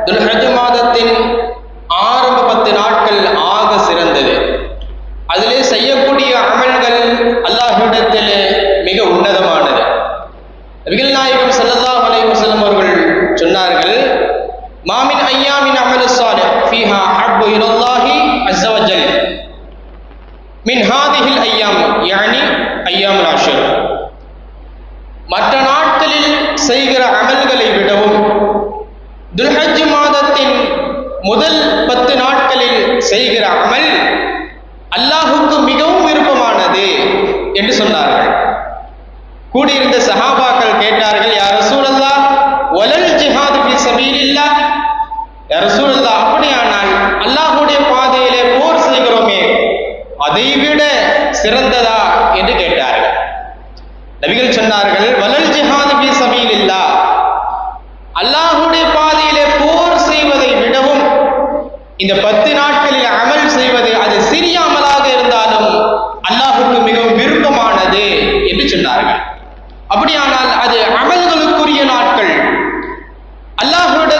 துல்ஹஜ் மாதத்தின் ஆரம்ப 10 நாட்கள் ஆக சிறந்தது. அதிலே செய்யக்கூடிய அமல்கள் அல்லாஹ்விடத்திலே மிக உன்னதமானது. நபிகள் நாயகம் ஸல்லல்லாஹு அலைஹி வஸல்லம் அவர்கள் சொன்னார்கள், மாமின் ஐயாமின் அமல் ஸாலிஹ் ஃபீஹா ஹப்பு இலல்லாஹி அஸ்ஸ வஜல் மின் ஹாதிஹில் ஐயாம் யானி ஐயாமுல் அஷ்ர். மற்ற நாட்களில் செய்கிற அமல்களை விடவும் துல்ஹஜ் மாதத்தின் முதல் 10 நாட்களில் செய்கிற அமல் அல்லாஹுக்கு மிகவும் விருப்பமானது என்று சொன்னார்கள். கூடியிருந்த சஹாபாக்கள் கேட்டார்கள், யா ரசூலல்லாஹ் வலல் ஜிஹாது ஃபீ ஸபீலில்லாஹ், யா ரசூலல்லாஹ் அப்படியானால் அல்லாஹ்வுடைய பாதையிலே போர் செய்கிறோமே அதைவிட சிறந்ததா என்று கேட்டார்கள். நபிகள் சொன்னார்கள், வலல் ஜிஹாது ஃபீ ஸபீலில்லாஹ், அல்லாஹ்வுடைய பாதையிலே போர் செய்வதை விடவும் இந்த 10 நாட்களில் அமல் செய்வது அது சிறிய அமலாக இருந்தாலும் அல்லாஹுக்கு மிகவும் விருப்பமானது என்று சொன்னார்கள். அப்படியானால் அது அமல்களுக்குரிய நாட்கள், அல்லாஹ்வுடைய